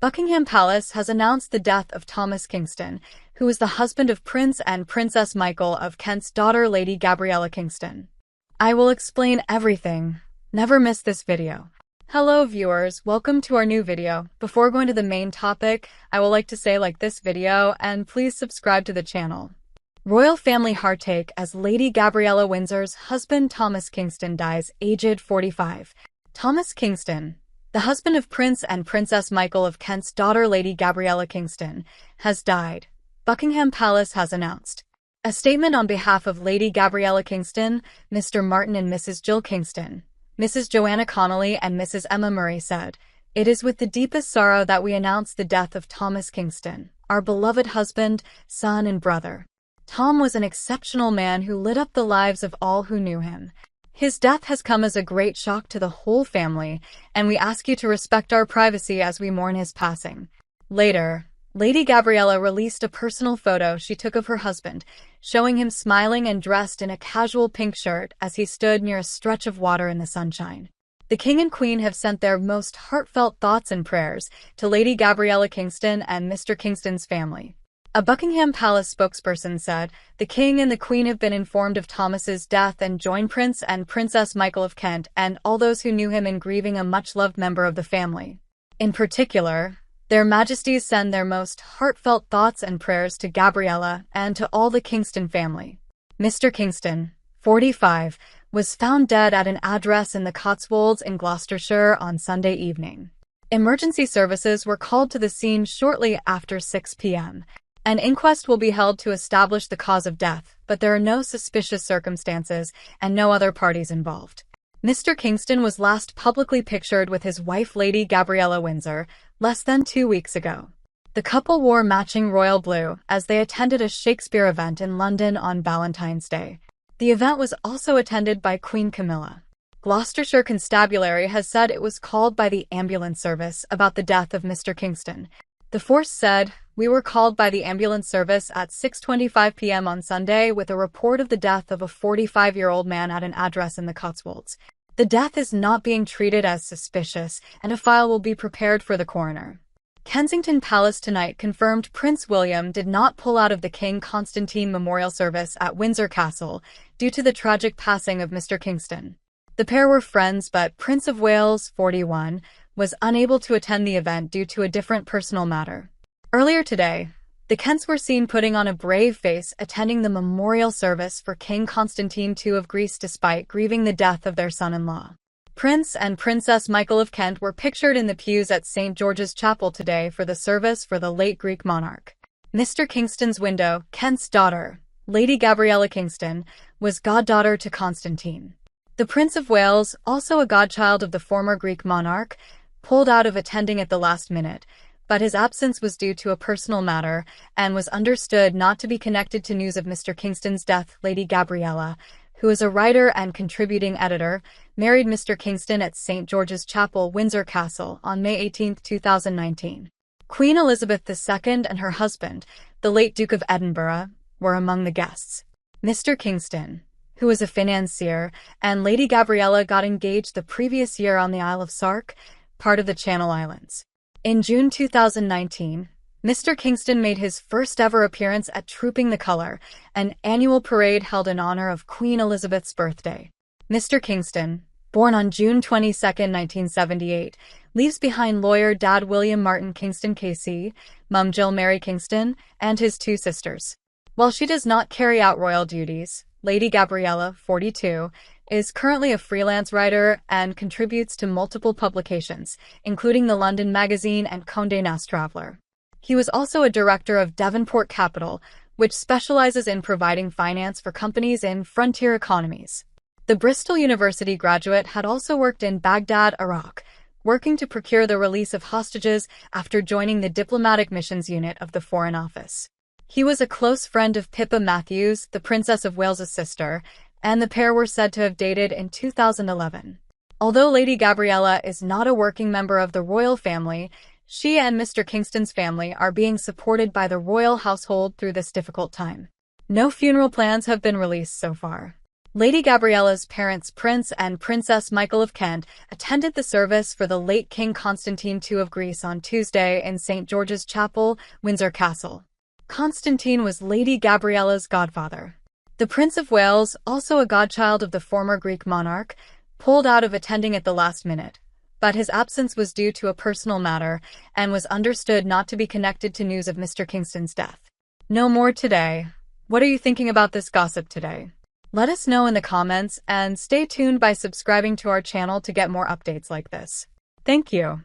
Buckingham Palace has announced the death of Thomas Kingston, who was the husband of Prince and Princess Michael of Kent's daughter Lady Gabriella Kingston. I will explain everything. Never miss this video. Hello viewers, welcome to our new video. Before going to the main topic, I would like to say like this video and please subscribe to the channel. Royal family heartache as Lady Gabriella Windsor's husband Thomas Kingston dies aged 45. Thomas Kingston, the husband of Prince and Princess Michael of Kent's daughter Lady Gabriella Kingston, has died, Buckingham Palace has announced. A statement on behalf of Lady Gabriella Kingston, Mr. Martin and Mrs. Jill Kingston, Mrs. Joanna Connolly and Mrs. Emma Murray said, "It is with the deepest sorrow that we announce the death of Thomas Kingston, our beloved husband, son and brother. Tom was an exceptional man who lit up the lives of all who knew him. His death has come as a great shock to the whole family, and we ask you to respect our privacy as we mourn his passing." Later, Lady Gabriella released a personal photo she took of her husband, showing him smiling and dressed in a casual pink shirt as he stood near a stretch of water in the sunshine. The King and Queen have sent their most heartfelt thoughts and prayers to Lady Gabriella Kingston and Mr. Kingston's family. A Buckingham Palace spokesperson said, "The King and the Queen have been informed of Thomas's death and join Prince and Princess Michael of Kent and all those who knew him in grieving a much-loved member of the family. In particular, Their Majesties send their most heartfelt thoughts and prayers to Gabriella and to all the Kingston family." Mr. Kingston, 45, was found dead at an address in the Cotswolds in Gloucestershire on Sunday evening. Emergency services were called to the scene shortly after 6 p.m. An inquest will be held to establish the cause of death, but there are no suspicious circumstances and no other parties involved. Mr. Kingston was last publicly pictured with his wife Lady Gabriella Windsor less than 2 weeks ago. The couple wore matching royal blue as they attended a Shakespeare event in London on Valentine's Day. The event was also attended by Queen Camilla. Gloucestershire Constabulary has said it was called by the ambulance service about the death of Mr. Kingston. The force said, "We were called by the ambulance service at 6:25 p.m. on Sunday with a report of the death of a 45-year-old man at an address in the Cotswolds. The death is not being treated as suspicious, and a file will be prepared for the coroner." Kensington Palace tonight confirmed Prince William did not pull out of the King Constantine Memorial Service at Windsor Castle due to the tragic passing of Mr. Kingston. The pair were friends, but Prince of Wales, 41, was unable to attend the event due to a different personal matter. Earlier today, the Kents were seen putting on a brave face attending the memorial service for King Constantine II of Greece despite grieving the death of their son-in-law. Prince and Princess Michael of Kent were pictured in the pews at St. George's Chapel today for the service for the late Greek monarch. Mr. Kingston's widow, Kent's daughter, Lady Gabriella Kingston, was goddaughter to Constantine. The Prince of Wales, also a godchild of the former Greek monarch, pulled out of attending at the last minute, but his absence was due to a personal matter and was understood not to be connected to news of Mr. Kingston's death. Lady Gabriella, who is a writer and contributing editor, married Mr. Kingston at St. George's Chapel, Windsor Castle, on May 18, 2019. Queen Elizabeth II and her husband, the late Duke of Edinburgh, were among the guests. Mr. Kingston, who was a financier, and Lady Gabriella got engaged the previous year on the Isle of Sark, part of the Channel Islands. In June 2019, Mr. Kingston made his first ever appearance at Trooping the Colour, an annual parade held in honor of Queen Elizabeth's birthday. Mr. Kingston, born on June 22, 1978, leaves behind lawyer Dad William Martin Kingston KC, Mum Jill Mary Kingston, and his 2 sisters. While she does not carry out royal duties, Lady Gabriella, 42, is currently a freelance writer and contributes to multiple publications, including the London Magazine and Condé Nast Traveller. He was also a director of Devonport Capital, which specializes in providing finance for companies in frontier economies. The Bristol University graduate had also worked in Baghdad, Iraq, working to procure the release of hostages after joining the Diplomatic Missions Unit of the Foreign Office. He was a close friend of Pippa Matthews, the Princess of Wales's sister, and the pair were said to have dated in 2011. Although Lady Gabriella is not a working member of the royal family, she and Mr. Kingston's family are being supported by the royal household through this difficult time. No funeral plans have been released so far. Lady Gabriella's parents, Prince and Princess Michael of Kent, attended the service for the late King Constantine II of Greece on Tuesday in St. George's Chapel, Windsor Castle. Constantine was Lady Gabriella's godfather. The Prince of Wales, also a godchild of the former Greek monarch, pulled out of attending at the last minute, but his absence was due to a personal matter and was understood not to be connected to news of Mr. Kingston's death. No more today. What are you thinking about this gossip today? Let us know in the comments and stay tuned by subscribing to our channel to get more updates like this. Thank you.